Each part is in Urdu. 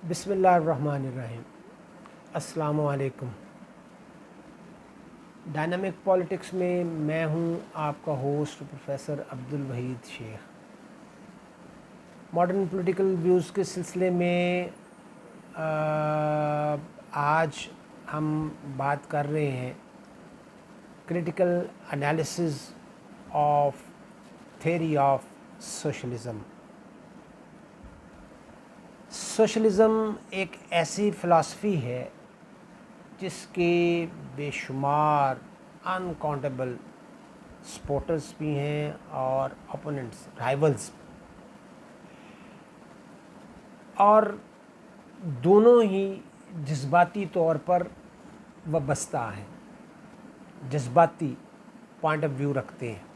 بسم اللہ الرحمن الرحیم۔ السلام علیکم۔ ڈائنامک پالیٹکس میں میں ہوں آپ کا ہوسٹ پروفیسر عبدالوحید شیخ۔ ماڈرن پولیٹیکل ویوز کے سلسلے میں آج ہم بات کر رہے ہیں critical analysis of theory of socialism. Socialism ایک ایسی فلاسفی ہے جس کے بے شمار انکاؤنٹیبل سپورٹرز بھی ہیں اور اپوننٹس، رائیولز، اور دونوں ہی جذباتی طور پر وابستہ ہیں، جذباتی پوائنٹ آف ویو رکھتے ہیں۔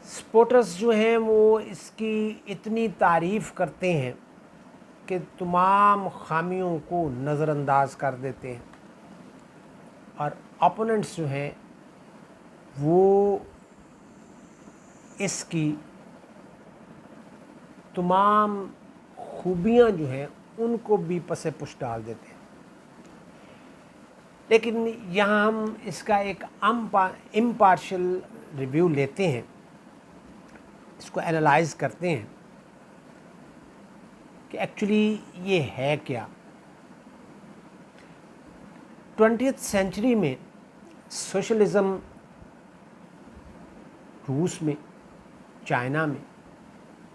سپورٹرز جو ہیں وہ اس کی اتنی تعریف کرتے ہیں کہ تمام خامیوں کو نظر انداز کر دیتے ہیں، اور اپوننٹس جو ہیں وہ اس کی تمام خوبیاں جو ہیں ان کو بھی پس پش ڈال دیتے ہیں۔ لیکن یہاں ہم اس کا ایک امپارشل ریویو لیتے ہیں، اس کو اینالائز کرتے ہیں کہ ایکچولی یہ ہے کیا۔ 20th سینچری میں سوشلزم روس میں، چائنا میں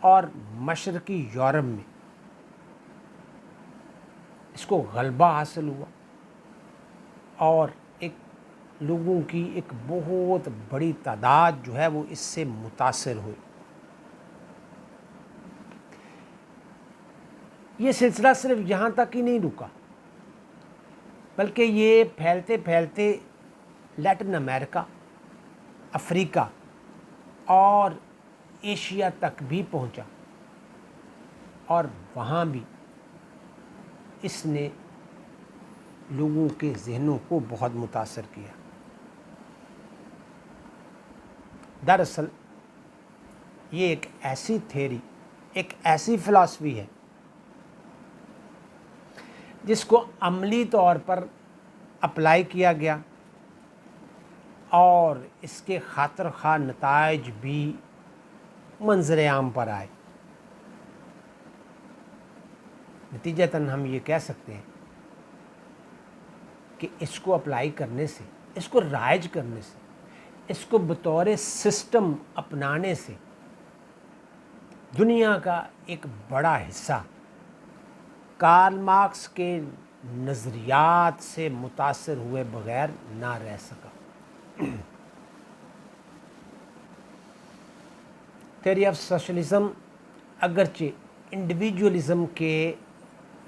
اور مشرقی یورپ میں اس کو غلبہ حاصل ہوا، اور لوگوں کی ایک بہت بڑی تعداد جو ہے وہ اس سے متاثر ہوئی۔ یہ سلسلہ صرف یہاں تک ہی نہیں رکا، بلکہ یہ پھیلتے پھیلتے لیٹن امریکہ، افریقہ اور ایشیا تک بھی پہنچا، اور وہاں بھی اس نے لوگوں کے ذہنوں کو بہت متاثر کیا۔ دراصل یہ ایک ایسی تھیوری، ایک ایسی فلاسفی ہے جس کو عملی طور پر اپلائی کیا گیا، اور اس کے خاطر خواہ نتائج بھی منظر عام پر آئے۔ نتیجتاً ہم یہ کہہ سکتے ہیں کہ اس کو اپلائی کرنے سے، اس کو رائج کرنے سے، اس کو بطور سسٹم اپنانے سے دنیا کا ایک بڑا حصہ کارل مارکس کے نظریات سے متاثر ہوئے بغیر نہ رہ سکا۔ تھیوری آف سوشلزم اگرچہ انڈیویجولزم کے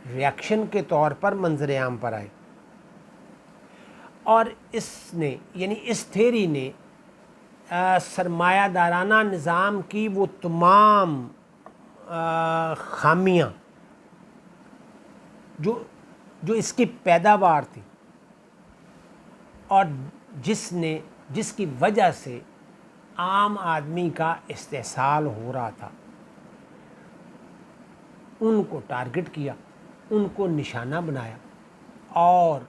ریاکشن کے طور پر منظر عام پر آئے، اور اس نے، یعنی اس تھیوری نے سرمایہ دارانہ نظام کی وہ تمام خامیاں جو اس کی پیداوار تھی، اور جس کی وجہ سے عام آدمی کا استحصال ہو رہا تھا، ان کو ٹارگٹ کیا، ان کو نشانہ بنایا اور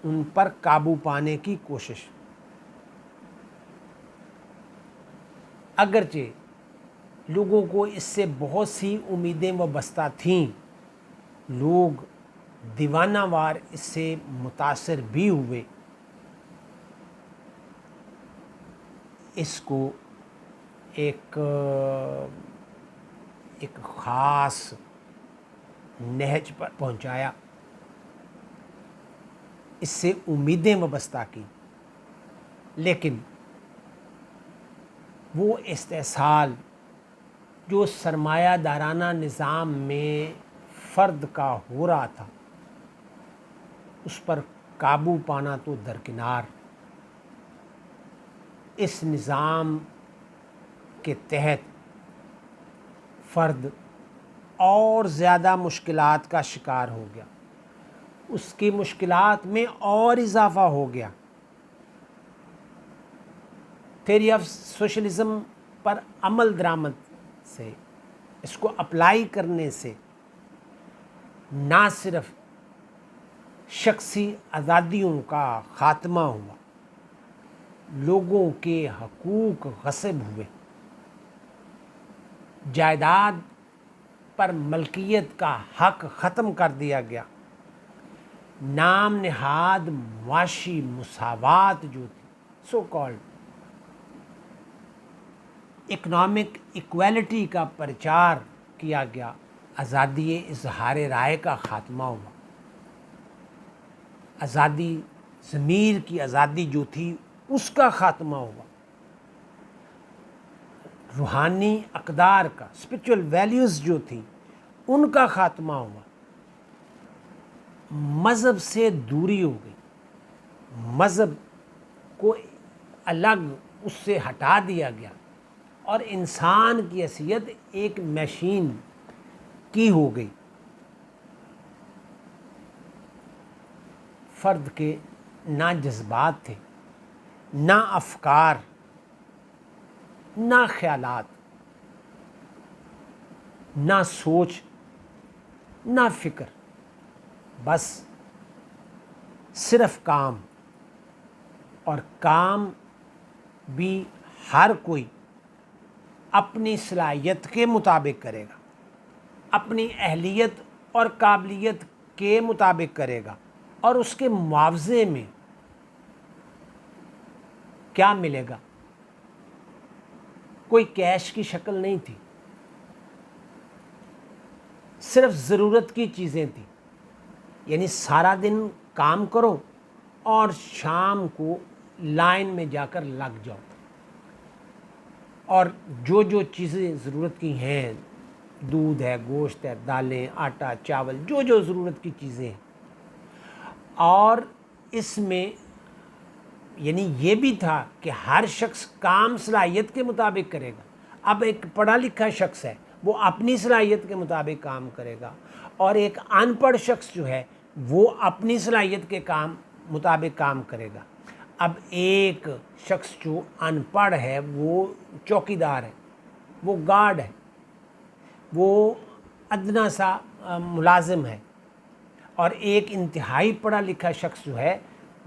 ان پر قابو پانے کی کوشش۔ اگرچہ لوگوں کو اس سے بہت سی امیدیں وابستہ تھیں، لوگ دیوانہ وار اس سے متاثر بھی ہوئے، اس کو ایک خاص نہج پر پہنچایا، اس سے امیدیں وابستہ کی، لیکن وہ استحصال جو سرمایہ دارانہ نظام میں فرد کا ہو رہا تھا، اس پر قابو پانا تو درکنار، اس نظام کے تحت فرد اور زیادہ مشکلات کا شکار ہو گیا، اس کی مشکلات میں اور اضافہ ہو گیا۔ تھیوری آف سوشلزم پر عمل درآمد سے، اس کو اپلائی کرنے سے نہ صرف شخصی آزادیوں کا خاتمہ ہوا، لوگوں کے حقوق غصب ہوئے، جائیداد پر ملکیت کا حق ختم کر دیا گیا، نام نہاد معاشی مساوات جو تھی سو کالڈ اکنامک ایکویلٹی کا پرچار کیا گیا، آزادی اظہار رائے کا خاتمہ ہوا، آزادی ضمیر کی آزادی جو تھی اس کا خاتمہ ہوا، روحانی اقدار کا اسپرچول ویلیوز جو تھیں ان کا خاتمہ ہوا، مذہب سے دوری ہو گئی، مذہب کو الگ اس سے ہٹا دیا گیا اور انسان کی حیثیت ایک مشین کی ہو گئی۔ فرد کے نہ جذبات تھے، نہ افکار، نہ خیالات، نہ سوچ، نہ فکر، بس صرف کام، اور کام بھی ہر کوئی اپنی صلاحیت کے مطابق کرے گا، اپنی اہلیت اور قابلیت کے مطابق کرے گا، اور اس کے معاوضے میں کیا ملے گا؟ کوئی کیش کی شکل نہیں تھی، صرف ضرورت کی چیزیں تھیں، یعنی سارا دن کام کرو اور شام کو لائن میں جا کر لگ جاؤ، اور جو چیزیں ضرورت کی ہیں، دودھ ہے، گوشت ہے، دالیں، آٹا، چاول، جو ضرورت کی چیزیں ہیں، اور اس میں یعنی یہ بھی تھا کہ ہر شخص کام صلاحیت کے مطابق کرے گا۔ اب ایک پڑھا لکھا شخص ہے وہ اپنی صلاحیت کے مطابق کام کرے گا، اور ایک ان پڑھ شخص جو ہے وہ اپنی صلاحیت کے مطابق کام کرے گا۔ اب ایک شخص جو ان پڑھ ہے وہ چوکیدار ہے، وہ گارڈ ہے، وہ ادنا سا ملازم ہے، اور ایک انتہائی پڑھا لکھا شخص جو ہے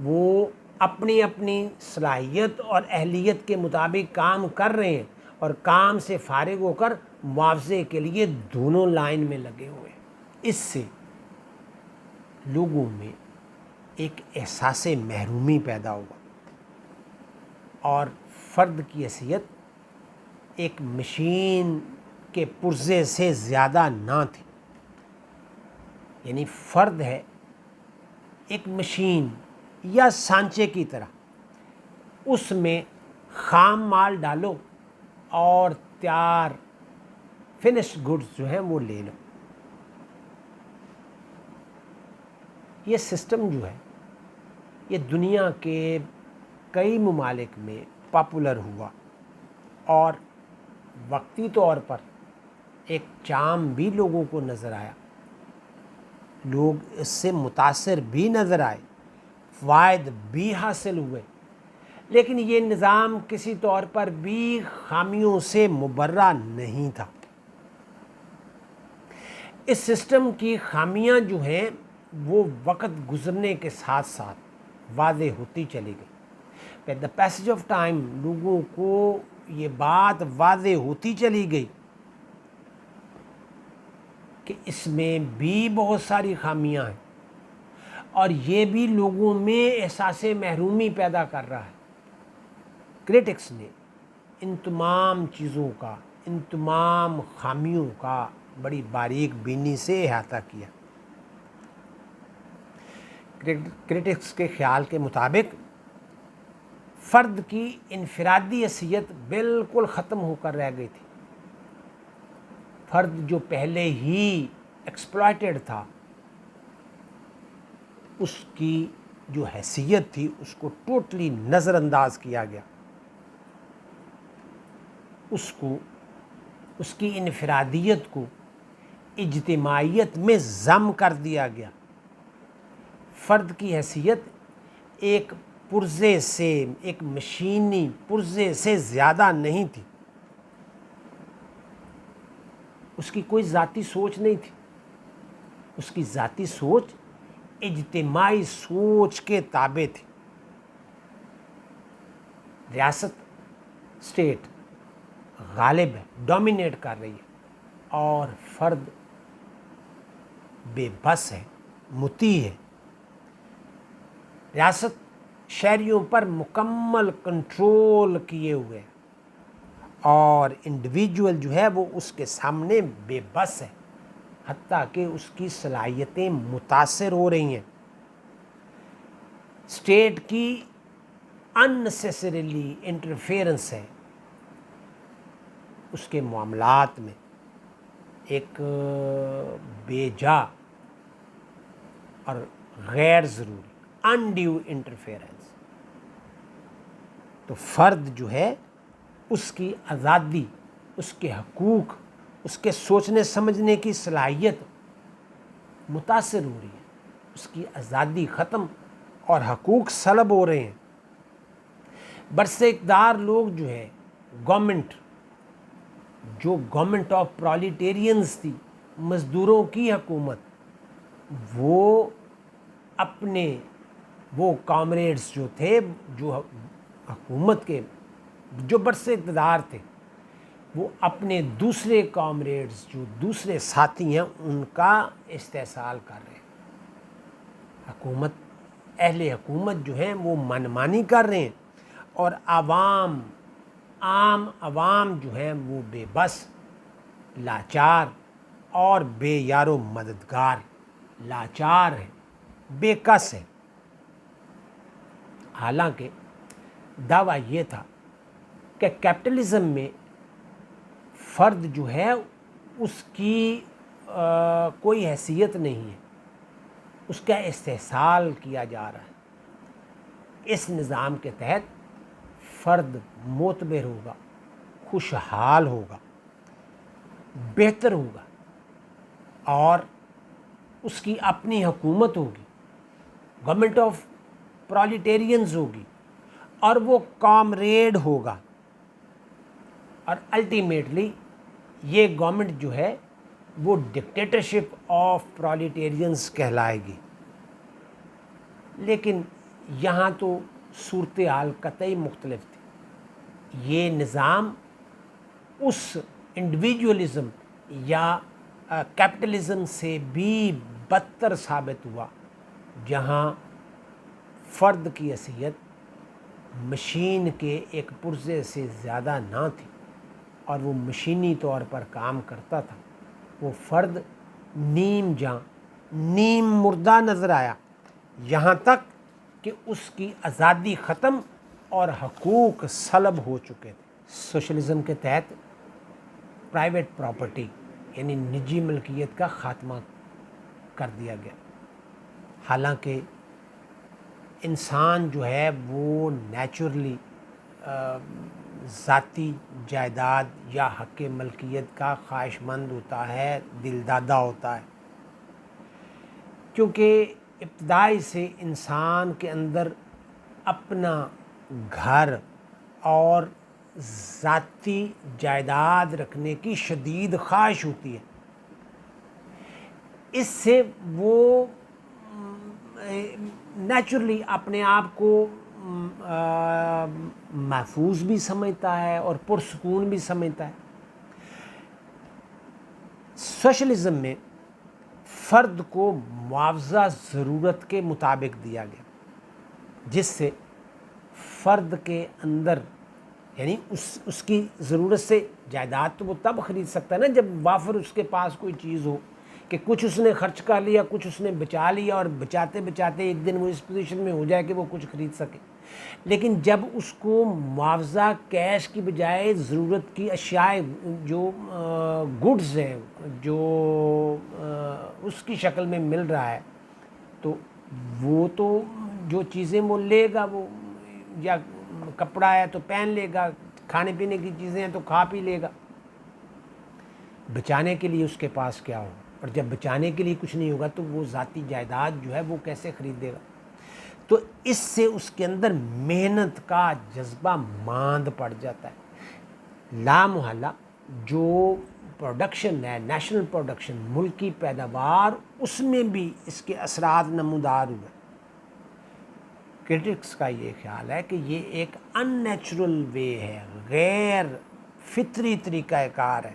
وہ اپنی صلاحیت اور اہلیت کے مطابق کام کر رہے ہیں، اور کام سے فارغ ہو کر معاوضے کے لیے دونوں لائن میں لگے ہوئے ہیں۔ اس سے لوگوں میں ایک احساس محرومی پیدا ہوا، اور فرد کی حیثیت ایک مشین کے پرزے سے زیادہ نہ تھی، یعنی فرد ہے ایک مشین یا سانچے کی طرح، اس میں خام مال ڈالو اور تیار فنشڈ گڈز جو ہیں وہ لے لو۔ یہ سسٹم جو ہے یہ دنیا کے کئی ممالک میں پاپولر ہوا، اور وقتی طور پر ایک چام بھی لوگوں کو نظر آیا، لوگ اس سے متاثر بھی نظر آئے، فوائد بھی حاصل ہوئے، لیکن یہ نظام کسی طور پر بھی خامیوں سے مبرہ نہیں تھا۔ اس سسٹم کی خامیاں جو ہیں وہ وقت گزرنے کے ساتھ ساتھ واضح ہوتی چلی گئی۔ with the passage of time لوگوں کو یہ بات واضح ہوتی چلی گئی کہ اس میں بھی بہت ساری خامیاں ہیں، اور یہ بھی لوگوں میں احساس محرومی پیدا کر رہا ہے۔ کریٹکس نے ان تمام چیزوں کا، ان تمام خامیوں کا بڑی باریک بینی سے احاطہ کیا۔ کریٹکس کے خیال کے مطابق فرد کی انفرادی حیثیت بالکل ختم ہو کر رہ گئی تھی۔ فرد جو پہلے ہی ایکسپلائٹڈ تھا، اس کی جو حیثیت تھی اس کو ٹوٹلی نظر انداز کیا گیا، اس کی انفرادیت کو اجتماعیت میں ضم کر دیا گیا۔ فرد کی حیثیت ایک پرزے سے، ایک مشینی پرزے سے زیادہ نہیں تھی، اس کی کوئی ذاتی سوچ نہیں تھی، اس کی ذاتی سوچ اجتماعی سوچ کے تابع تھی. ریاست اسٹیٹ غالب ہے، ڈومینیٹ کر رہی ہے، اور فرد بے بس ہے، مطیع ہے. ریاست شہریوں پر مکمل کنٹرول کیے ہوئے ہے، اور انڈیویجول جو ہے وہ اس کے سامنے بے بس ہے، حتیٰ کہ اس کی صلاحیتیں متاثر ہو رہی ہیں. اسٹیٹ کی اننیسیسریلی انٹرفیئرنس ہے اس کے معاملات میں، ایک بے جا اور غیر ضروری انڈیو انٹرفیئرنس. تو فرد جو ہے اس کی آزادی، اس کے حقوق، اس کے سوچنے سمجھنے کی صلاحیت متاثر ہو رہی ہے، اس کی آزادی ختم اور حقوق سلب ہو رہے ہیں. برس اقتدار لوگ جو ہے گورنمنٹ، جو گورنمنٹ آف پرالیٹیرینز تھی، مزدوروں کی حکومت، وہ اپنے وہ کامریڈز جو تھے، جو حکومت کے جو برس اقتدار تھے، وہ اپنے دوسرے کامریڈز جو دوسرے ساتھی ہیں ان کا استحصال کر رہے ہیں. اہل حکومت جو ہیں وہ منمانی کر رہے ہیں، اور عام عوام جو ہیں وہ بے بس، لاچار اور بے یار و مددگار، لاچار ہیں، بے کس ہیں. حالانکہ دعویٰ یہ تھا کہ کیپٹلزم میں فرد جو ہے اس کی کوئی حیثیت نہیں ہے، اس کا استحصال کیا جا رہا ہے. اس نظام کے تحت فرد معتبر ہوگا، خوشحال ہوگا، بہتر ہوگا، اور اس کی اپنی حکومت ہوگی، گورنمنٹ آف پرالیٹیرینز ہوگی، اور وہ کامریڈ ہوگا، اور الٹیمیٹلی یہ گورنمنٹ جو ہے وہ ڈکٹیٹرشپ آف پرالیٹیرینز کہلائے گی. لیکن یہاں تو صورتحال قطعی مختلف تھی. یہ نظام اس انڈیویجولزم یا کیپٹلزم سے بھی بدتر ثابت ہوا جہاں فرد کی حیثیت مشین کے ایک پرزے سے زیادہ نہ تھی، اور وہ مشینی طور پر کام کرتا تھا. وہ فرد نیم جاں، نیم مردہ نظر آیا، یہاں تک کہ اس کی آزادی ختم اور حقوق سلب ہو چکے تھے. سوشلزم کے تحت پرائیویٹ پراپرٹی یعنی نجی ملکیت کا خاتمہ کر دیا گیا. حالانکہ انسان جو ہے وہ نیچرلی ذاتی جائیداد یا حق ملکیت کا خواہش مند ہوتا ہے، دل دادا ہوتا ہے، کیونکہ ابتدائی سے انسان کے اندر اپنا گھر اور ذاتی جائیداد رکھنے کی شدید خواہش ہوتی ہے. اس سے وہ نیچرلی اپنے آپ کو محفوظ بھی سمجھتا ہے اور پرسکون بھی سمجھتا ہے. سوشلزم میں فرد کو معاوضہ ضرورت کے مطابق دیا گیا، جس سے فرد کے اندر یعنی اس کی ضرورت سے جائیداد تو وہ تب خرید سکتا ہے نا جب وافر اس کے پاس کوئی چیز ہو کہ کچھ اس نے خرچ کر لیا، کچھ اس نے بچا لیا، اور بچاتے بچاتے ایک دن وہ اس پوزیشن میں ہو جائے کہ وہ کچھ خرید سکے. لیکن جب اس کو معاوضہ کیش کی بجائے ضرورت کی اشیاء جو گڈز ہیں جو اس کی شکل میں مل رہا ہے، تو وہ تو جو چیزیں وہ لے گا، وہ یا کپڑا ہے تو پہن لے گا، کھانے پینے کی چیزیں ہیں تو کھا پی لے گا. بچانے کے لیے اس کے پاس کیا ہو، اور جب بچانے کے لیے کچھ نہیں ہوگا تو وہ ذاتی جائیداد جو ہے وہ کیسے خریدے گا. تو اس سے اس کے اندر محنت کا جذبہ ماند پڑ جاتا ہے. لا محالہ جو پروڈکشن ہے، نیشنل پروڈکشن، ملک کی پیداوار، اس میں بھی اس کے اثرات نمودار ہوئے۔ کرٹکس کا یہ خیال ہے کہ یہ ایک ان نیچرل وے ہے، غیر فطری طریقہ کار ہے۔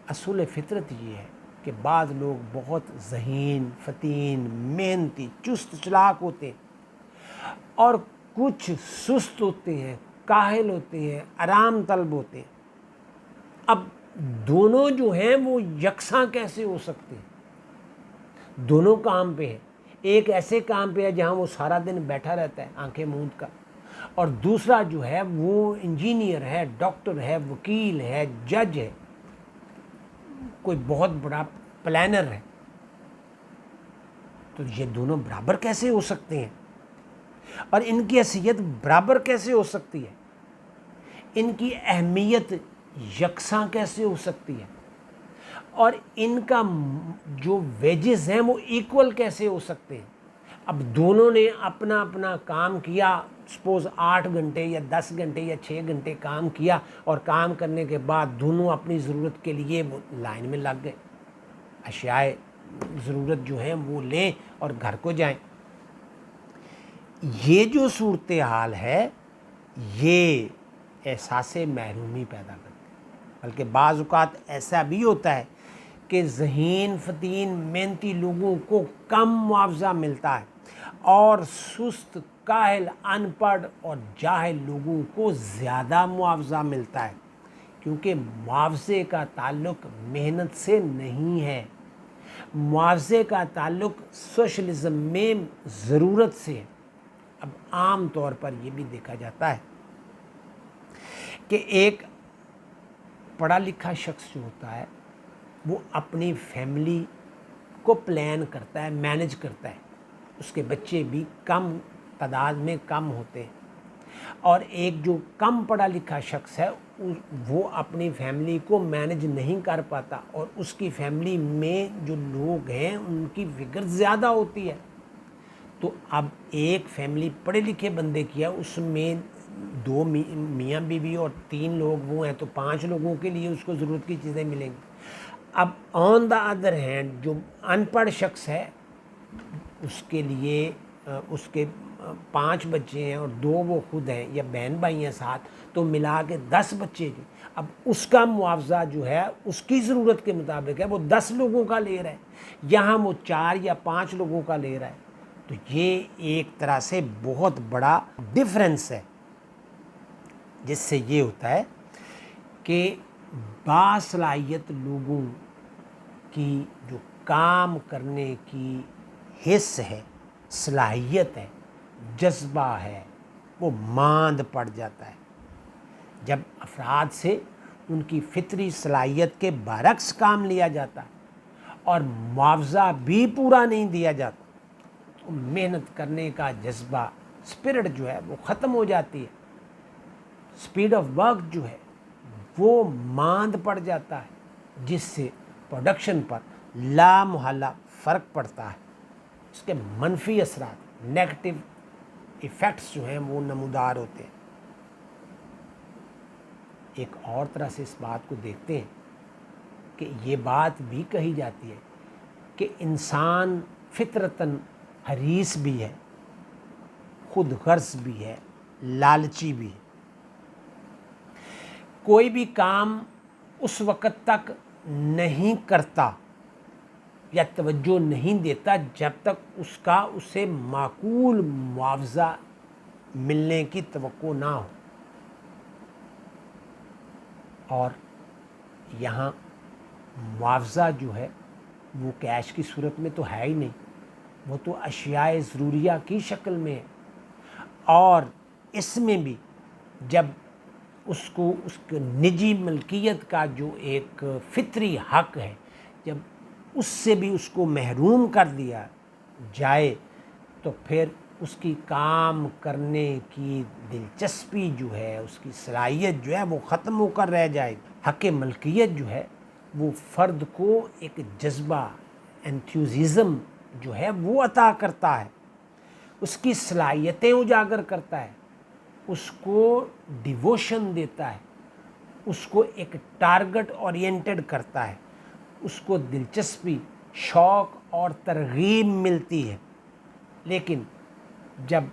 اصول فطرت یہ ہے کہ بعض لوگ بہت ذہین، فطین، محنتی، چست چلاک ہوتے ہیں اور کچھ سست ہوتے ہیں، کاہل ہوتے ہیں، آرام طلب ہوتے ہیں۔ اب دونوں جو ہیں وہ یکساں کیسے ہو سکتے ہیں؟ دونوں کام پہ ہیں۔ ایک ایسے کام پہ ہے جہاں وہ سارا دن بیٹھا رہتا ہے آنکھیں موند کر، اور دوسرا جو ہے وہ انجینئر ہے، ڈاکٹر ہے، وکیل ہے، جج ہے، کوئی بہت بڑا پلانر ہے۔ تو یہ دونوں برابر کیسے ہو سکتے ہیں؟ اور ان کی حیثیت برابر کیسے ہو سکتی ہے؟ ان کی اہمیت یکساں کیسے ہو سکتی ہے؟ اور ان کا جو ویجز ہیں وہ ایکول کیسے ہو سکتے ہیں؟ اب دونوں نے اپنا اپنا کام کیا، سپوز 8 گھنٹے یا 10 گھنٹے یا 6 گھنٹے کام کیا، اور کام کرنے کے بعد دونوں اپنی ضرورت کے لیے وہ لائن میں لگ گئے، اشیاء ضرورت جو ہیں وہ لیں اور گھر کو جائیں۔ یہ جو صورتحال ہے یہ احساس محرومی پیدا کرتی ہے، بلکہ بعض اوقات ایسا بھی ہوتا ہے کہ ذہین، فطین، محنتی لوگوں کو کم معاوضہ ملتا ہے اور سست، کاہل، ان پڑھ اور جاہل لوگوں کو زیادہ معاوضہ ملتا ہے، کیونکہ معاوضے کا تعلق محنت سے نہیں ہے، معاوضے کا تعلق سوشلزم میں ضرورت سے ہے۔ اب عام طور پر یہ بھی دیکھا جاتا ہے کہ ایک پڑھا لکھا شخص جو ہوتا ہے وہ اپنی فیملی کو پلان کرتا ہے، مینج کرتا ہے، اس کے بچے بھی کم تعداد میں کم ہوتے ہیں، اور ایک جو کم پڑھا لکھا شخص ہے وہ اپنی فیملی کو مینج نہیں کر پاتا، اور اس کی فیملی میں جو لوگ ہیں ان کی فگر زیادہ ہوتی ہے۔ تو اب ایک فیملی پڑھے لکھے بندے کی ہے، اس میں 2 میاں بیوی اور 3 لوگ وہ ہیں، تو 5 لوگوں کے لیے اس کو ضرورت کی چیزیں ملیں گی۔ اب آن دا ادر ہینڈ جو ان پڑھ شخص ہے اس کے لیے اس کے 5 بچے ہیں اور 2 وہ خود ہیں یا بہن بھائی ہیں ساتھ، تو ملا کے 10 بچے ہیں۔ اب اس کا معاوضہ جو ہے اس کی ضرورت کے مطابق ہے، وہ 10 لوگوں کا لے رہا ہے، یہاں وہ 4 یا 5 لوگوں کا لے رہا ہے۔ تو یہ ایک طرح سے بہت بڑا ڈفرینس ہے، جس سے یہ ہوتا ہے کہ باصلاحیت لوگوں کی جو کام کرنے کی حس ہے، صلاحیت ہے، جذبہ ہے، وہ ماند پڑ جاتا ہے۔ جب افراد سے ان کی فطری صلاحیت کے برعکس کام لیا جاتا ہے اور معاوضہ بھی پورا نہیں دیا جاتا، تو محنت کرنے کا جذبہ، اسپرٹ جو ہے وہ ختم ہو جاتی ہے، اسپیڈ آف ورک جو ہے وہ ماند پڑ جاتا ہے، جس سے پروڈکشن پر لا محالہ فرق پڑتا ہے، اس کے منفی اثرات، نیگیٹو ایفیکٹس جو ہیں وہ نمودار ہوتے ہیں۔ ایک اور طرح سے اس بات کو دیکھتے ہیں کہ یہ بات بھی کہی جاتی ہے کہ انسان فطرتاً حریص بھی ہے، خود غرض بھی ہے، لالچی بھی ہے۔ کوئی بھی کام اس وقت تک نہیں کرتا یا توجہ نہیں دیتا جب تک اس کا اسے معقول معاوضہ ملنے کی توقع نہ ہو، اور یہاں معاوضہ جو ہے وہ کیش کی صورت میں تو ہے ہی نہیں، وہ تو اشیاء ضروریہ کی شکل میں ہے، اور اس میں بھی جب اس کو اس کے نجی ملکیت کا جو ایک فطری حق ہے، جب اس سے بھی اس کو محروم کر دیا جائے تو پھر اس کی کام کرنے کی دلچسپی جو ہے، اس کی صلاحیت جو ہے وہ ختم ہو کر رہ جائے گی۔ حق ملکیت جو ہے وہ فرد کو ایک جذبہ، انتھوزیزم جو ہے وہ عطا کرتا ہے، اس کی صلاحیتیں اجاگر کرتا ہے، اس کو ڈیووشن دیتا ہے، اس کو ایک ٹارگٹ اورینٹڈ کرتا ہے، اس کو دلچسپی، شوق اور ترغیب ملتی ہے۔ لیکن جب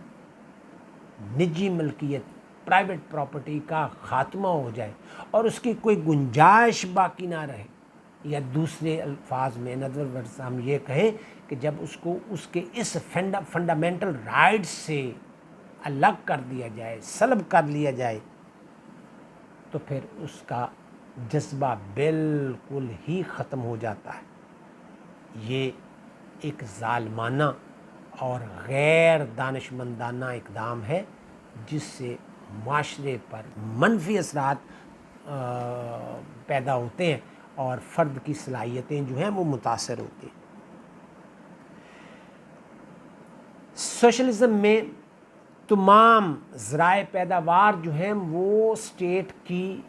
نجی ملکیت، پرائیویٹ پراپرٹی کا خاتمہ ہو جائے اور اس کی کوئی گنجائش باقی نہ رہے، یا دوسرے الفاظ میں ہم یہ کہیں کہ جب اس کو اس کے اس فنڈامنٹل رائٹ سے الگ کر دیا جائے، سلب کر لیا جائے، تو پھر اس کا جذبہ بالکل ہی ختم ہو جاتا ہے۔ یہ ایک ظالمانہ اور غیر دانشمندانہ اقدام ہے جس سے معاشرے پر منفی اثرات پیدا ہوتے ہیں اور فرد کی صلاحیتیں جو ہیں وہ متاثر ہوتی ہیں۔ سوشلزم میں تمام ذرائع پیداوار جو ہیں وہ اسٹیٹ کی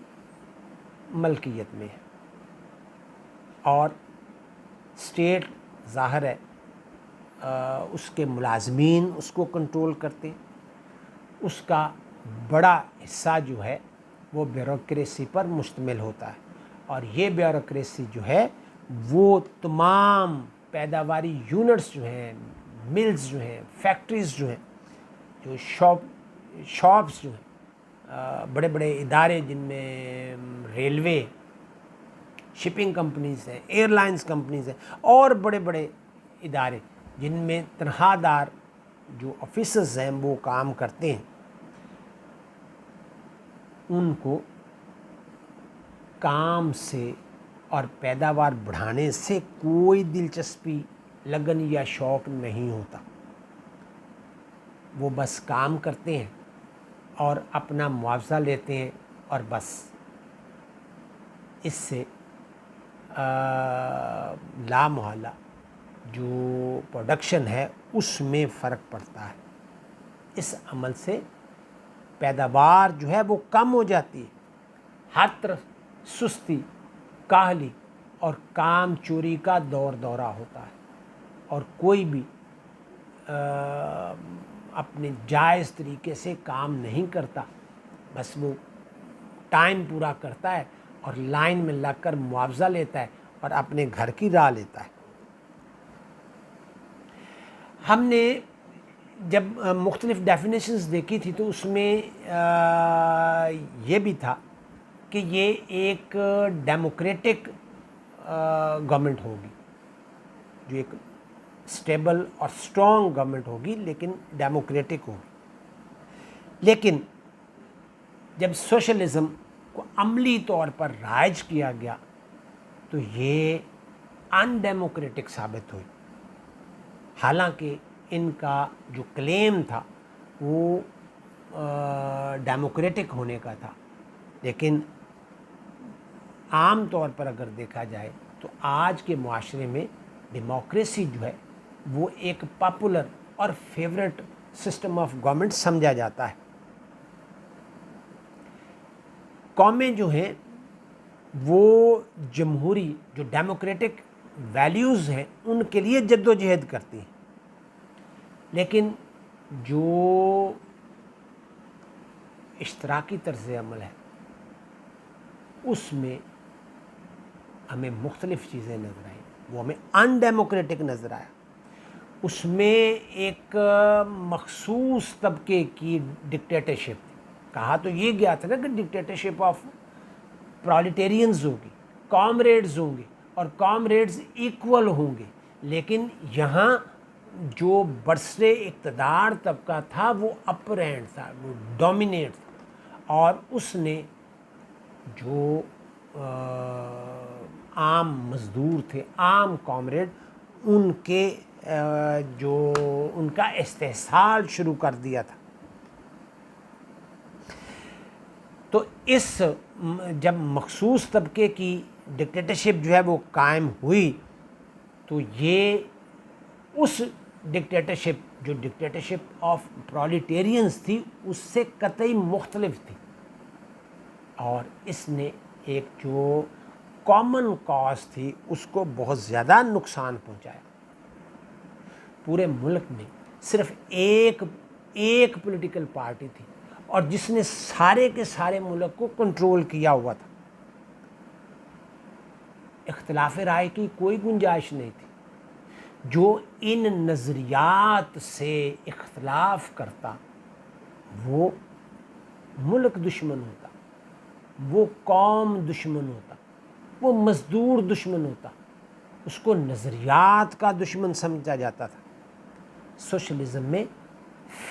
ملکیت میں ہے، اور اسٹیٹ ظاہر ہے اس کے ملازمین اس کو کنٹرول کرتے ہیں، اس کا بڑا حصہ جو ہے وہ بیوروکریسی پر مشتمل ہوتا ہے، اور یہ بیوروکریسی جو ہے وہ تمام پیداواری یونٹس جو ہیں، ملز جو ہیں، فیکٹریز جو ہیں، جو شاپس جو ہیں، بڑے بڑے ادارے جن میں ریلوے، شپنگ کمپنیز ہیں، ایئر لائنز کمپنیز ہیں، اور بڑے بڑے ادارے جن میں تنخواہ دار جو آفیسرز ہیں وہ کام کرتے ہیں، ان کو کام سے اور پیداوار بڑھانے سے کوئی دلچسپی، لگن یا شوق نہیں ہوتا۔ وہ بس کام کرتے ہیں اور اپنا معاوضہ لیتے ہیں، اور بس اس سے لامحالہ جو پروڈکشن ہے اس میں فرق پڑتا ہے۔ اس عمل سے پیداوار جو ہے وہ کم ہو جاتی ہے، ہر طرف سستی، کاہلی اور کام چوری کا دورہ ہوتا ہے، اور کوئی بھی اپنے جائز طریقے سے کام نہیں کرتا، بس وہ ٹائم پورا کرتا ہے اور لائن میں لگ کر معاوضہ لیتا ہے اور اپنے گھر کی راہ لیتا ہے۔ ہم نے جب مختلف ڈیفینیشنز دیکھی تھی تو اس میں یہ بھی تھا کہ یہ ایک ڈیموکریٹک گورنمنٹ ہوگی، جو ایک اسٹیبل اور اسٹرانگ گورنمنٹ ہوگی، لیکن ڈیموکریٹک ہوگی۔ لیکن جب سوشلزم کو عملی طور پر رائج کیا گیا تو یہ ان ڈیموکریٹک ثابت ہوئی، حالانکہ ان کا جو کلیم تھا وہ ڈیموکریٹک ہونے کا تھا، لیکن عام طور پر اگر دیکھا جائے تو آج کے معاشرے میں ڈیموکریسی جو ہے وہ ایک پاپولر اور فیوریٹ سسٹم آف گورنمنٹ سمجھا جاتا ہے۔ قومیں جو ہیں وہ جمہوری، جو ڈیموکریٹک ویلیوز ہیں ان کے لیے جد و جہد کرتی ہیں، لیکن جو اشتراکی طرز عمل ہے اس میں ہمیں مختلف چیزیں نظر آئیں، وہ ہمیں ان ڈیموکریٹک نظر آیا۔ اس میں ایک مخصوص طبقے کی ڈکٹیٹرشپ تھی۔ کہا تو یہ گیا تھا نا کہ ڈکٹیٹرشپ آف پرالیٹیرینز ہوگی، کامریڈز ہوں گے اور کامریڈز ایکول ہوں گے، لیکن یہاں جو برسر اقتدار طبقہ تھا وہ اپر ہینڈ تھا، وہ ڈومینیٹ تھا، اور اس نے جو عام مزدور تھے، عام کامریڈ، ان کے جو ان کا استحصال شروع کر دیا تھا۔ تو اس جب مخصوص طبقے کی ڈکٹیٹرشپ جو ہے وہ قائم ہوئی تو یہ اس ڈکٹیٹرشپ جو ڈکٹیٹرشپ آف پرالیٹیرینز تھی اس سے قطعی مختلف تھی، اور اس نے ایک جو کامن کاز تھی اس کو بہت زیادہ نقصان پہنچایا۔ پورے ملک میں صرف ایک پولیٹیکل پارٹی تھی اور جس نے سارے کے سارے ملک کو کنٹرول کیا ہوا تھا، اختلاف رائے کی کوئی گنجائش نہیں تھی. جو ان نظریات سے اختلاف کرتا وہ ملک دشمن ہوتا، وہ قوم دشمن ہوتا، وہ مزدور دشمن ہوتا، اس کو نظریات کا دشمن سمجھا جاتا تھا. سوشلزم میں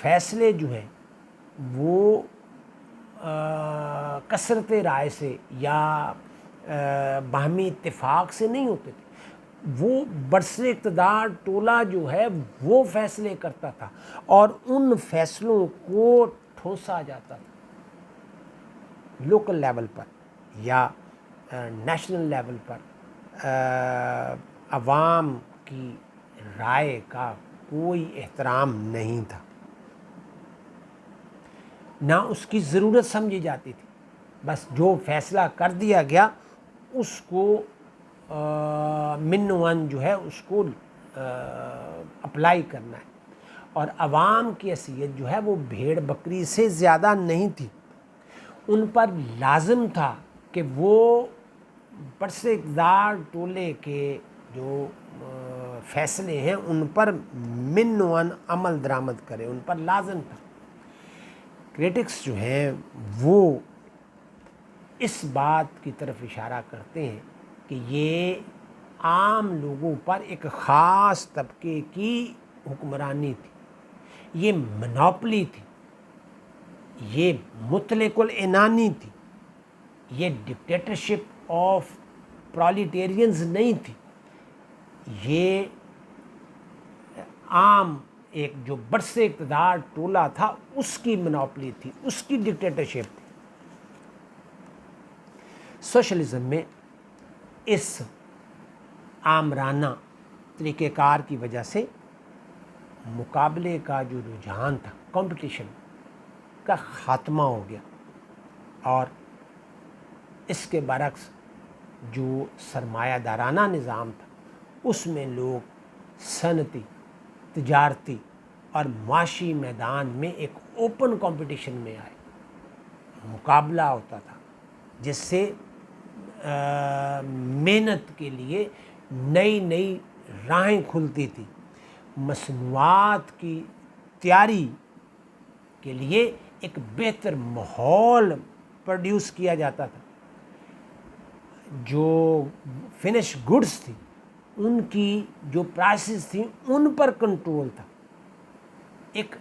فیصلے جو ہیں وہ کثرت رائے سے یا باہمی اتفاق سے نہیں ہوتے تھے. وہ برسر اقتدار ٹولہ جو ہے وہ فیصلے کرتا تھا اور ان فیصلوں کو ٹھونسا جاتا تھا لوکل لیول پر یا نیشنل لیول پر. عوام کی رائے کا کوئی احترام نہیں تھا، نہ اس کی ضرورت سمجھی جاتی تھی. بس جو فیصلہ کر دیا گیا اس کو من ون جو ہے اس کو اپلائی کرنا ہے. اور عوام کی حیثیت جو ہے وہ بھیڑ بکری سے زیادہ نہیں تھی. ان پر لازم تھا کہ وہ برسر اقتدار ٹولے کے جو فیصلے ہیں ان پر من ون عمل درآمد کرے، ان پر لازم تھا. کریٹکس جو ہیں وہ اس بات کی طرف اشارہ کرتے ہیں کہ یہ عام لوگوں پر ایک خاص طبقے کی حکمرانی تھی، یہ منوپلی تھی، یہ مطلق العنانی تھی، یہ ڈکٹیٹرشپ آف پرالیٹیرینز نہیں تھی. یہ عام ایک جو برسر اقتدار ٹولہ تھا اس کی منوپلی تھی، اس کی ڈکٹیٹرشپ تھی. سوشلزم میں اس آمرانہ طریقہ کار کی وجہ سے مقابلے کا جو رجحان تھا، کمپٹیشن کا خاتمہ ہو گیا، اور اس کے برعکس جو سرمایہ دارانہ نظام تھا اس میں لوگ صنعتی، تجارتی اور معاشی میدان میں ایک اوپن کمپٹیشن میں آئے. مقابلہ ہوتا تھا جس سے محنت کے لیے نئی نئی راہیں کھلتی تھی، مصنوعات کی تیاری کے لیے ایک بہتر ماحول پروڈیوس کیا جاتا تھا. جو فنش گڈس تھی ان کی جو پرائسز تھیں ان پر کنٹرول تھا. ایک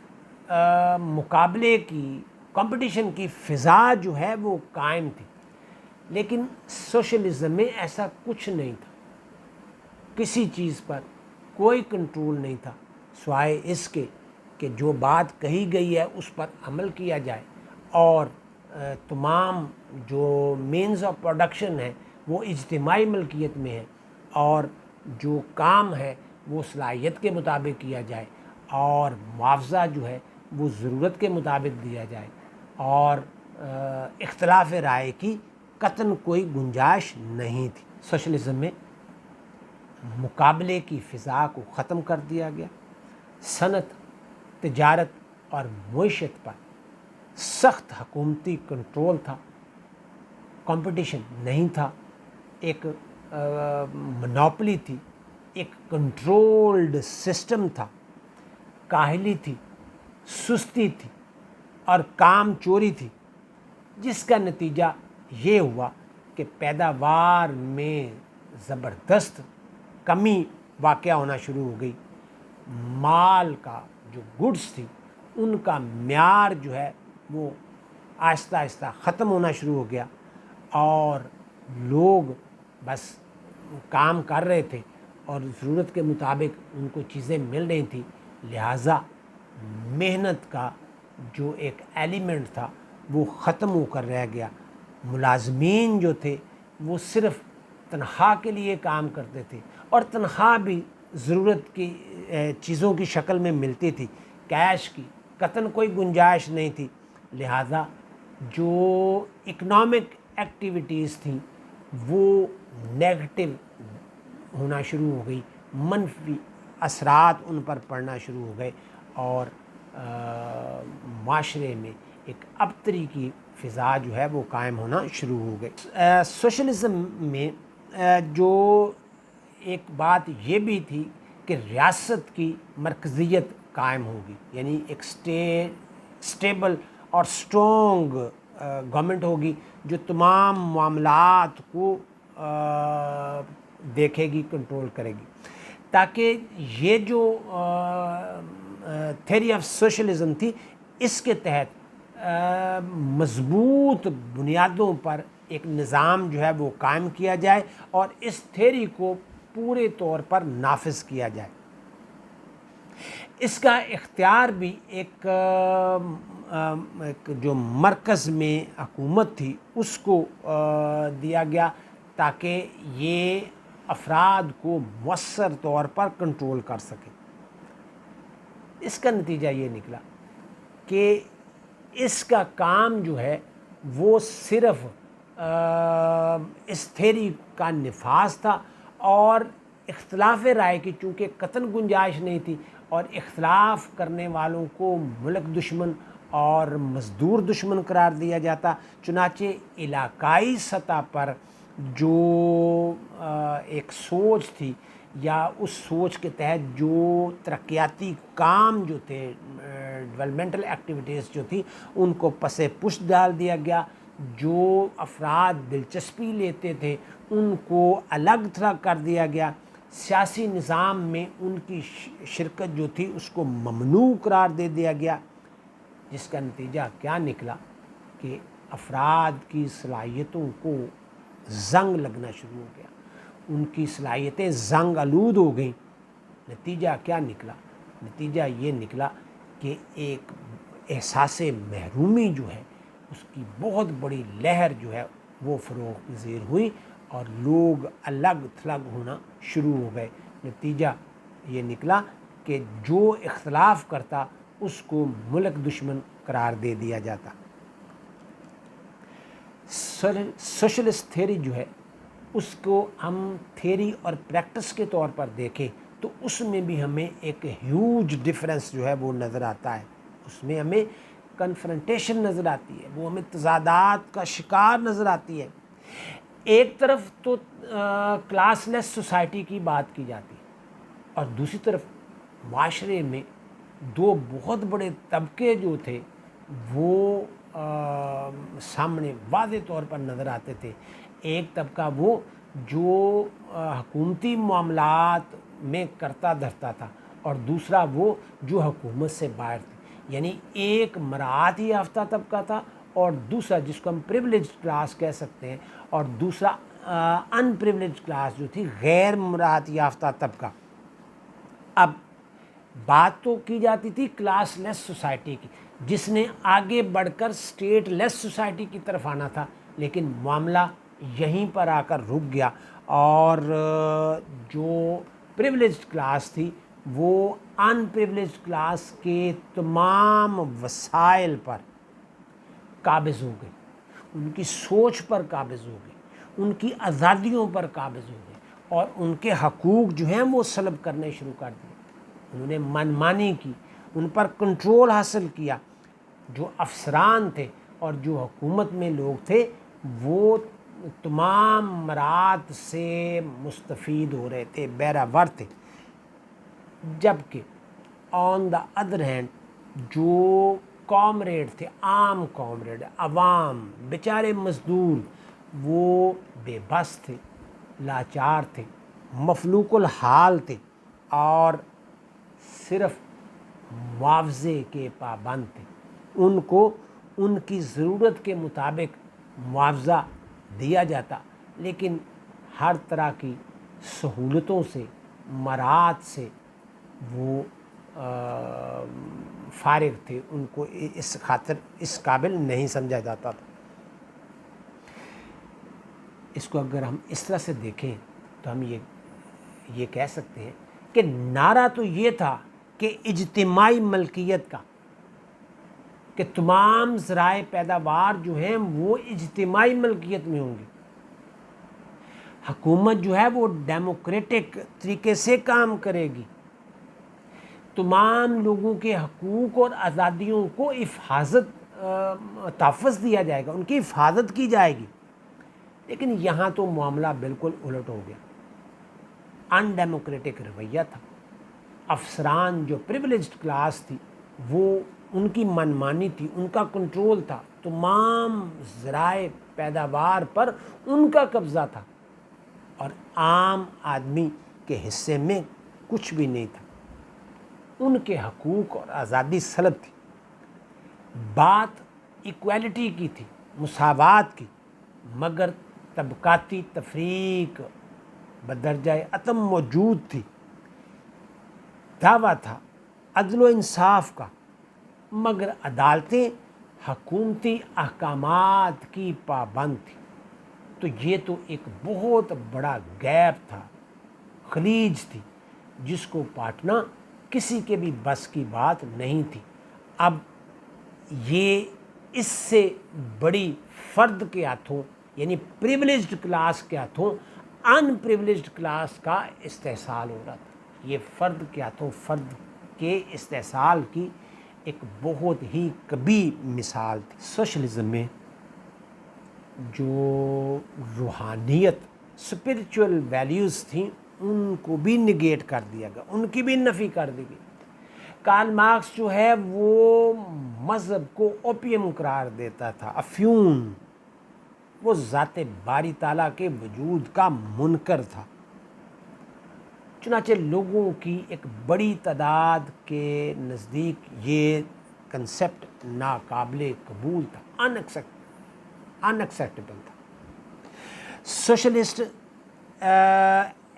مقابلے کی، کمپٹیشن کی فضا جو ہے وہ قائم تھی. لیکن سوشلزم میں ایسا کچھ نہیں تھا، کسی چیز پر کوئی کنٹرول نہیں تھا سوائے اس کے کہ جو بات کہی گئی ہے اس پر عمل کیا جائے، اور تمام جو مینز آف پروڈکشن ہے وہ اجتماعی ملکیت میں ہے، اور جو کام ہے وہ صلاحیت کے مطابق کیا جائے، اور معاوضہ جو ہے وہ ضرورت کے مطابق دیا جائے، اور اختلاف رائے کی قطعاً کوئی گنجائش نہیں تھی. سوشلزم میں مقابلے کی فضا کو ختم کر دیا گیا. صنعت، تجارت اور معیشت پر سخت حکومتی کنٹرول تھا، کمپٹیشن نہیں تھا، ایک منوپلی تھی، ایک کنٹرولڈ سسٹم تھا. کاہلی تھی، سستی تھی اور کام چوری تھی، جس کا نتیجہ یہ ہوا کہ پیداوار میں زبردست کمی واقع ہونا شروع ہو گئی. مال کا جو گڈس تھی ان کا معیار جو ہے وہ آہستہ آہستہ ختم ہونا شروع ہو گیا، اور لوگ بس کام کر رہے تھے اور ضرورت کے مطابق ان کو چیزیں مل رہی تھیں. لہٰذا محنت کا جو ایک ایلیمنٹ تھا وہ ختم ہو کر رہ گیا. ملازمین جو تھے وہ صرف تنخواہ کے لیے کام کرتے تھے، اور تنخواہ بھی ضرورت کی چیزوں کی شکل میں ملتی تھی، کیش کی قطعاً کوئی گنجائش نہیں تھی. لہٰذا جو اکنامک ایکٹیویٹیز تھیں وہ نیگیٹو ہونا شروع ہو گئی، منفی اثرات ان پر پڑنا شروع ہو گئے، اور معاشرے میں ایک ابتری کی فضا جو ہے وہ قائم ہونا شروع ہو گئی. سوشلزم میں جو ایک بات یہ بھی تھی کہ ریاست کی مرکزیت قائم ہوگی، یعنی ایک اسٹیبل اور اسٹرونگ گورنمنٹ ہوگی جو تمام معاملات کو دیکھے گی، کنٹرول کرے گی، تاکہ یہ جو تھیوری آف سوشلزم تھی اس کے تحت مضبوط بنیادوں پر ایک نظام جو ہے وہ قائم کیا جائے اور اس تھیوری کو پورے طور پر نافذ کیا جائے۔ اس کا اختیار بھی ایک جو مرکز میں حکومت تھی اس کو دیا گیا، تاکہ یہ افراد کو مؤثر طور پر کنٹرول کر سکے۔ اس کا نتیجہ یہ نکلا کہ اس کا کام جو ہے وہ صرف اس تھیوری کا نفاذ تھا، اور اختلاف رائے کی چونکہ قطعاً گنجائش نہیں تھی، اور اختلاف کرنے والوں کو ملک دشمن اور مزدور دشمن قرار دیا جاتا، چنانچہ علاقائی سطح پر جو ایک سوچ تھی یا اس سوچ کے تحت جو ترقیاتی کام جو تھے، ڈیولپمنٹل ایکٹیویٹیز جو تھی، ان کو پس پشت ڈال دیا گیا۔ جو افراد دلچسپی لیتے تھے ان کو الگ تھلگ کر دیا گیا، سیاسی نظام میں ان کی شرکت جو تھی اس کو ممنوع قرار دے دیا گیا، جس کا نتیجہ کیا نکلا کہ افراد کی صلاحیتوں کو زنگ لگنا شروع ہو گیا، ان کی صلاحیتیں زنگ آلود ہو گئیں۔ نتیجہ کیا نکلا؟ نتیجہ یہ نکلا کہ ایک احساس محرومی جو ہے اس کی بہت بڑی لہر جو ہے وہ فروغ پذیر ہوئی، اور لوگ الگ تھلگ ہونا شروع ہو گئے۔ نتیجہ یہ نکلا کہ جو اختلاف کرتا اس کو ملک دشمن قرار دے دیا جاتا۔ سوشلسٹ تھیوری جو ہے اس کو ہم تھیوری اور پریکٹس کے طور پر دیکھیں تو اس میں بھی ہمیں ایک ہیوج ڈفرینس جو ہے وہ نظر آتا ہے۔ اس میں ہمیں کنفرنٹیشن نظر آتی ہے، وہ ہمیں تضادات کا شکار نظر آتی ہے۔ ایک طرف تو کلاس لیس سوسائٹی کی بات کی جاتی ہے، اور دوسری طرف معاشرے میں دو بہت بڑے طبقے جو تھے وہ سامنے واضح طور پر نظر آتے تھے۔ ایک طبقہ وہ جو حکومتی معاملات میں کرتا دھرتا تھا، اور دوسرا وہ جو حکومت سے باہر تھے، یعنی ایک مراعات یافتہ طبقہ تھا اور دوسرا جس کو ہم پریویلیجڈ کلاس کہہ سکتے ہیں، اور دوسرا ان پریویلیجڈ کلاس جو تھی غیر مراعات یافتہ طبقہ۔ اب بات تو کی جاتی تھی کلاس لیس سوسائٹی کی، جس نے آگے بڑھ کر اسٹیٹ لیس سوسائٹی کی طرف آنا تھا، لیکن معاملہ یہیں پر آ کر رک گیا، اور جو پریویلیجڈ کلاس تھی وہ ان پریویلیجڈ کلاس کے تمام وسائل پر قابض ہو گئی، ان کی سوچ پر قابض ہو گئی، ان کی آزادیوں پر قابض ہو گئی، اور ان کے حقوق جو ہیں وہ سلب کرنے شروع کر دیے۔ انہوں نے من مانی کی، ان پر کنٹرول حاصل کیا۔ جو افسران تھے اور جو حکومت میں لوگ تھے وہ تمام مراعات سے مستفید ہو رہے تھے، بہرہور تھے، جبکہ آن دا ادر ہینڈ جو کامریڈ تھے، عام کامریڈ، عوام، بیچارے مزدور، وہ بے بس تھے، لاچار تھے، مفلوق الحال تھے، اور صرف معاوضے کے پابند تھے۔ ان کو ان کی ضرورت کے مطابق معاوضہ دیا جاتا، لیکن ہر طرح کی سہولتوں سے، مراعات سے وہ فارغ تھے، ان کو اس خاطر اس قابل نہیں سمجھا جاتا تھا۔ اس کو اگر ہم اس طرح سے دیکھیں تو ہم یہ کہہ سکتے ہیں کہ نعرہ تو یہ تھا کہ اجتماعی ملکیت کا، کہ تمام ذرائع پیداوار جو ہیں وہ اجتماعی ملکیت میں ہوں گی، حکومت جو ہے وہ ڈیموکریٹک طریقے سے کام کرے گی، تمام لوگوں کے حقوق اور آزادیوں کو تحفظ دیا جائے گا، ان کی حفاظت کی جائے گی، لیکن یہاں تو معاملہ بالکل الٹ ہو گیا. ان ڈیموکریٹک رویہ تھا. افسران جو پریولیجڈ کلاس تھی وہ ان کی منمانی تھی, ان کا کنٹرول تھا, تمام ذرائع پیداوار پر ان کا قبضہ تھا, اور عام آدمی کے حصے میں کچھ بھی نہیں تھا. ان کے حقوق اور آزادی سلب تھی. بات ایکویلٹی کی تھی, مساوات کی, مگر طبقاتی تفریق بدرجہ عدم موجود تھی. دعویٰ تھا عدل و انصاف کا, مگر عدالتیں حکومتی احکامات کی پابند تھیں. تو یہ تو ایک بہت بڑا گیپ تھا, خلیج تھی, جس کو پاٹنا کسی کے بھی بس کی بات نہیں تھی. اب یہ اس سے بڑی فرد کے ہاتھوں, یعنی پریولیجڈ کلاس کے ہاتھوں ان پریولیجڈ کلاس کا استحصال ہو رہا تھا. یہ فرد کے ہاتھوں فرد کے استحصال کی ایک بہت ہی کبھی مثال تھی. سوشلزم میں جو روحانیت, اسپرچول ویلیوز تھیں, ان کو بھی نگیٹ کر دیا گیا, ان کی بھی نفی کر دی گئی. کارل مارکس جو ہے وہ مذہب کو اوپیم قرار دیتا تھا, افیون. وہ ذات باری تعالیٰ کے وجود کا منکر تھا. چنانچہ لوگوں کی ایک بڑی تعداد کے نزدیک یہ کنسیپٹ ناقابل قبول تھا, ان ایکسیپٹیبل تھا. سوشلسٹ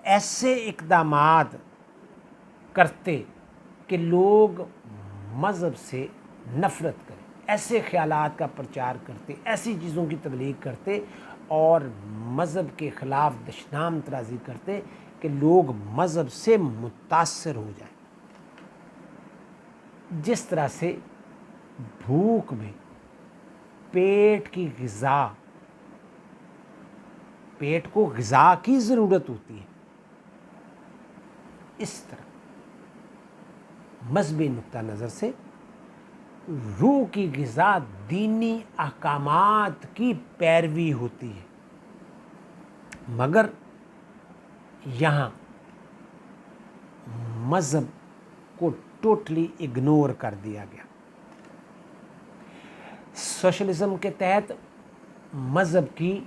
ایسے اقدامات کرتے کہ لوگ مذہب سے نفرت کریں, ایسے خیالات کا پرچار کرتے, ایسی چیزوں کی تبلیغ کرتے اور مذہب کے خلاف دشنام ترازی کرتے کہ لوگ مذہب سے متاثر ہو جائیں. جس طرح سے بھوک میں پیٹ کی غذا, پیٹ کو غذا کی ضرورت ہوتی ہے, اس طرح مذہبی نقطہ نظر سے روح کی غذا دینی احکامات کی پیروی ہوتی ہے. مگر یہاں مذہب کو ٹوٹلی اگنور کر دیا گیا. سوشلزم کے تحت مذہب کی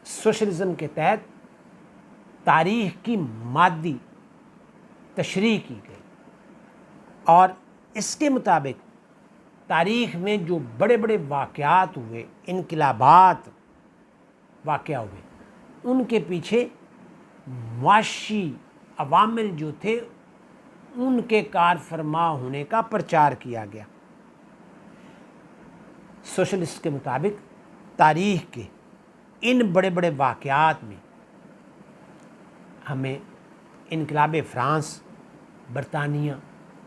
سوشلزم کے تحت تاریخ کی مادی تشریح کی گئی, اور اس کے مطابق تاریخ میں جو بڑے بڑے واقعات ہوئے, انقلابات واقع ہوئے, ان کے پیچھے معاشی عوامل جو تھے ان کے کار فرما ہونے کا پرچار کیا گیا. سوشلسٹ کے مطابق تاریخ کے ان بڑے بڑے واقعات میں ہمیں انقلاب فرانس, برطانیہ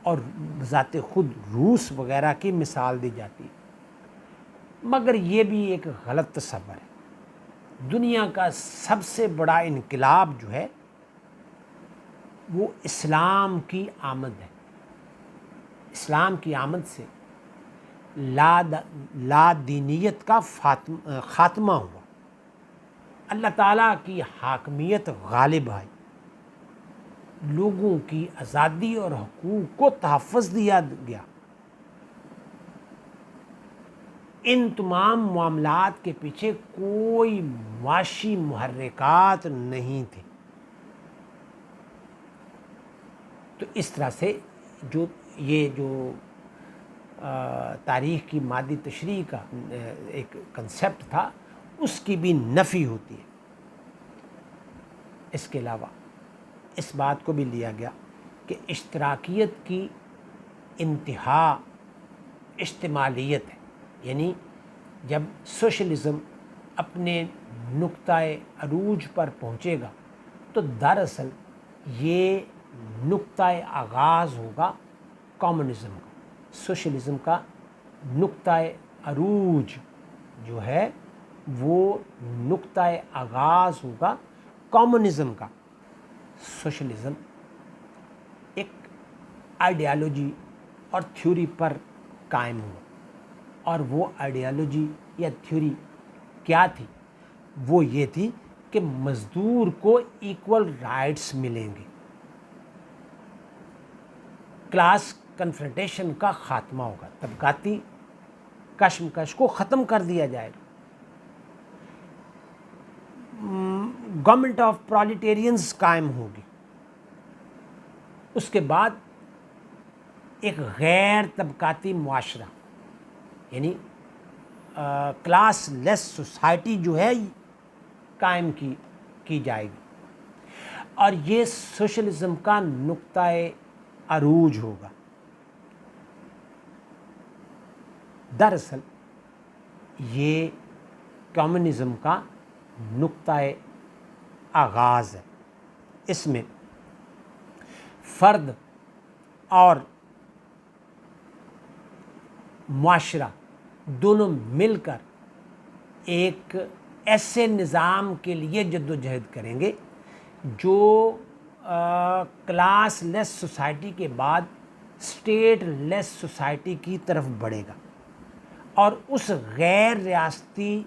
اور بذات خود روس وغیرہ کی مثال دی جاتی ہے. مگر یہ بھی ایک غلط تصور ہے. دنیا کا سب سے بڑا انقلاب جو ہے وہ اسلام کی آمد ہے. اسلام کی آمد سے لا دینیت کا خاتمہ ہوا, اللہ تعالیٰ کی حاکمیت غالب آئی, لوگوں کی آزادی اور حقوق کو تحفظ دیا گیا. ان تمام معاملات کے پیچھے کوئی معاشی محرکات نہیں تھے. تو اس طرح سے جو تاریخ کی مادی تشریح کا ایک کنسیپٹ تھا اس کی بھی نفی ہوتی ہے. اس کے علاوہ اس بات کو بھی لیا گیا کہ اشتراکیت کی انتہا اشتمالیت ہے, یعنی جب سوشلزم اپنے نقطۂ عروج پر پہنچے گا تو دراصل یہ نقطۂ آغاز ہوگا کمیونزم کا. سوشلزم کا نقطۂ عروج جو ہے وہ نقطۂ آغاز ہوگا کمیونزم کا. سوشلزم ایک آئیڈیالوجی اور تھیوری پر قائم ہوا, اور وہ آئیڈیالوجی یا تھیوری کیا تھی؟ وہ یہ تھی کہ مزدور کو ایکول رائٹس ملیں گے، کلاس کنفرنٹیشن کا خاتمہ ہوگا، طبقاتی کشمکش کو ختم کر دیا جائے گا، گورنمنٹ آف پرالیٹیرینز قائم ہوگی، اس کے بعد ایک غیر طبقاتی معاشرہ یعنی کلاس لیس سوسائٹی جو ہے قائم کی جائے گی، اور یہ سوشلزم کا نقطۂ عروج ہوگا۔ دراصل یہ کمیونزم کا نقطۂ آغاز ہے، اس میں فرد اور معاشرہ دونوں مل کر ایک ایسے نظام کے لیے جد و جہد کریں گے جو کلاس لیس سوسائٹی کے بعد اسٹیٹ لیس سوسائٹی کی طرف بڑھے گا، اور اس غیر ریاستی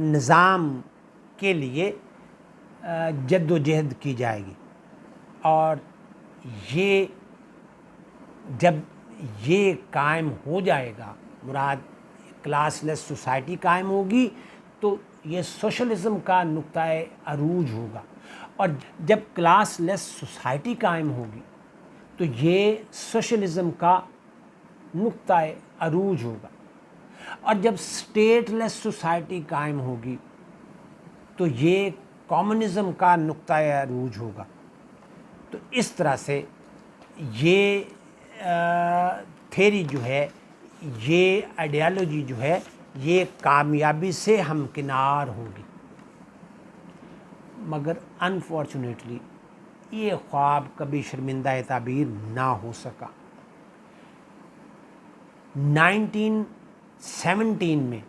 نظام کے لیے جد و جہد کی جائے گی، اور یہ جب یہ قائم ہو جائے گا، مراد کلاس لیس سوسائٹی قائم ہوگی، تو یہ سوشلزم کا نقطۂ عروج ہوگا، اور جب کلاس لیس سوسائٹی قائم ہوگی تو یہ سوشلزم کا نقطۂ عروج ہوگا، اور جب اسٹیٹ لیس سوسائٹی قائم ہوگی تو یہ کمیونزم کا نقطۂ عروج ہوگا۔ تو اس طرح سے یہ تھیری جو ہے، یہ آئیڈیالوجی جو ہے، یہ کامیابی سے ہمکنار ہوگی، مگر انفارچونیٹلی یہ خواب کبھی شرمندہ تعبیر نہ ہو سکا۔ 1917 میں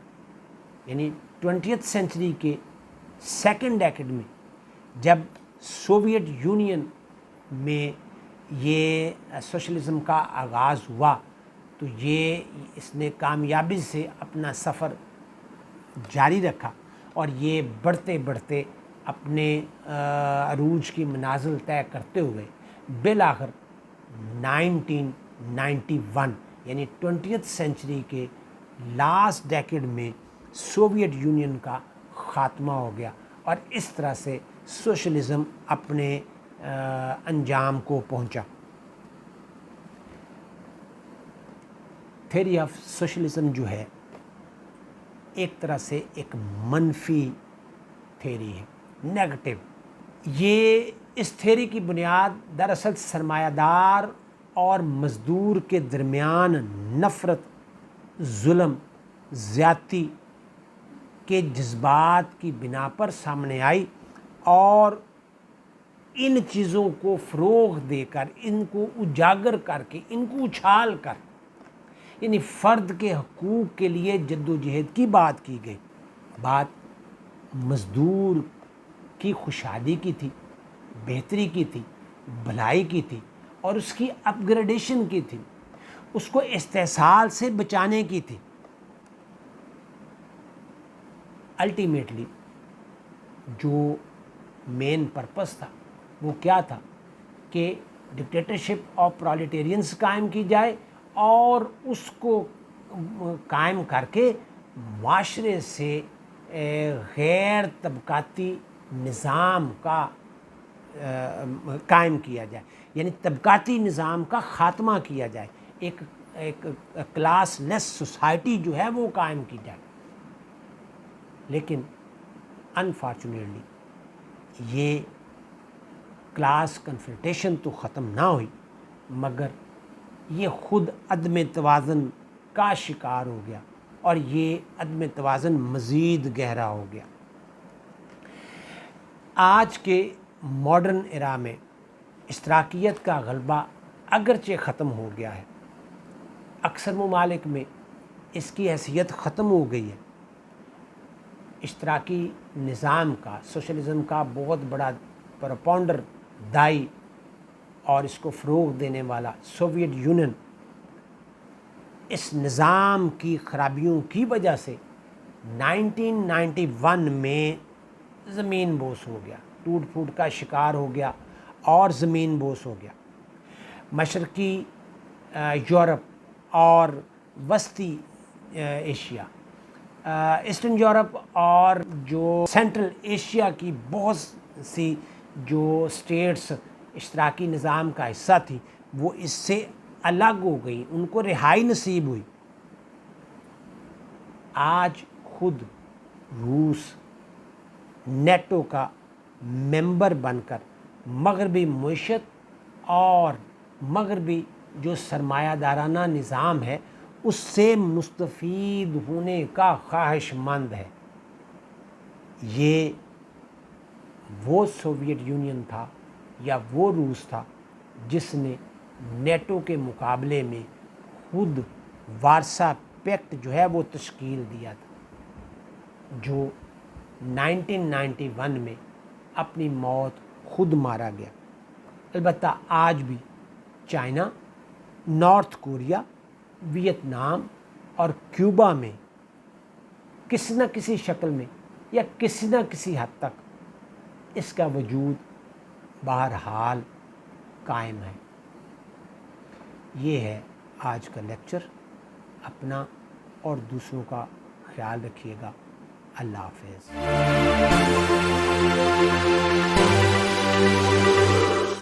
یعنی 20th سینچری کے سیکنڈ ڈیکیڈ میں جب سوویت یونین میں یہ سوشلزم کا آغاز ہوا، تو اس نے کامیابی سے اپنا سفر جاری رکھا، اور یہ بڑھتے بڑھتے اپنے عروج کی منازل طے کرتے ہوئے بالآخر 1991 یعنی 20th سینچری کے لاسٹ ڈیکیڈ میں سوویت یونین کا خاتمہ ہو گیا، اور اس طرح سے سوشلزم اپنے انجام کو پہنچا۔ تھیوری آف سوشلزم جو ہے ایک طرح سے ایک منفی تھیوری ہے، نیگیٹو۔ یہ اس تھیوری کی بنیاد دراصل سرمایہ دار اور مزدور کے درمیان نفرت، ظلم، زیادتی کے جذبات کی بنا پر سامنے آئی، اور ان چیزوں کو فروغ دے کر، ان کو اجاگر کر کے، ان کو اچھال کر، یعنی فرد کے حقوق کے لیے جد و جہد کی بات کی گئی۔ بات مزدور کی خوشحالی کی تھی، بہتری کی تھی، بھلائی کی تھی، اور اس کی اپ گریڈیشن کی تھی، اس کو استحصال سے بچانے کی تھی۔ الٹیمیٹلی جو مین پرپس تھا وہ کیا تھا کہ ڈکٹیٹرشپ آف پرالیٹیرینز قائم کی جائے، اور اس کو قائم کر کے معاشرے سے غیر طبقاتی نظام کا قائم کیا جائے، یعنی طبقاتی نظام کا خاتمہ کیا جائے، ایک کلاس لیس سوسائٹی جو ہے وہ قائم کی جائے۔ لیکن انفارچونیٹلی یہ کلاس کنفرنٹیشن تو ختم نہ ہوئی، مگر یہ خود عدم توازن کا شکار ہو گیا، اور یہ عدم توازن مزید گہرا ہو گیا۔ آج کے ماڈرن ایرا میں اشتراکیت کا غلبہ اگرچہ ختم ہو گیا ہے، اکثر ممالک میں اس کی حیثیت ختم ہو گئی ہے۔ اشتراکی نظام کا، سوشلزم کا بہت بڑا پروپاؤنڈر، دائی اور اس کو فروغ دینے والا سوویت یونین اس نظام کی خرابیوں کی وجہ سے 1991 میں زمین بوس ہو گیا، ٹوٹ پھوٹ کا شکار ہو گیا اور زمین بوس ہو گیا۔ مشرقی یورپ اور وسطی ایشیا، ایسٹرن یورپ اور جو سینٹرل ایشیا کی بہت سی جو اسٹیٹس اشتراکی نظام کا حصہ تھی وہ اس سے الگ ہو گئی، ان کو رہائی نصیب ہوئی۔ آج خود روس نیٹو کا ممبر بن کر مغربی معیشت اور مغربی جو سرمایہ دارانہ نظام ہے اس سے مستفید ہونے کا خواہش مند ہے۔ یہ وہ سوویت یونین تھا یا وہ روس تھا جس نے نیٹو کے مقابلے میں خود وارسا پیکٹ جو ہے وہ تشکیل دیا تھا، جو 1991 میں اپنی موت خود مارا گیا۔ البتہ آج بھی چائنا، نارتھ کوریا، ویتنام اور کیوبا میں کسی نہ کسی شکل میں یا کسی نہ کسی حد تک اس کا وجود بہرحال قائم ہے۔ یہ ہے آج کا لیکچر۔ اپنا اور دوسروں کا خیال رکھیے گا۔ اللہ حافظ۔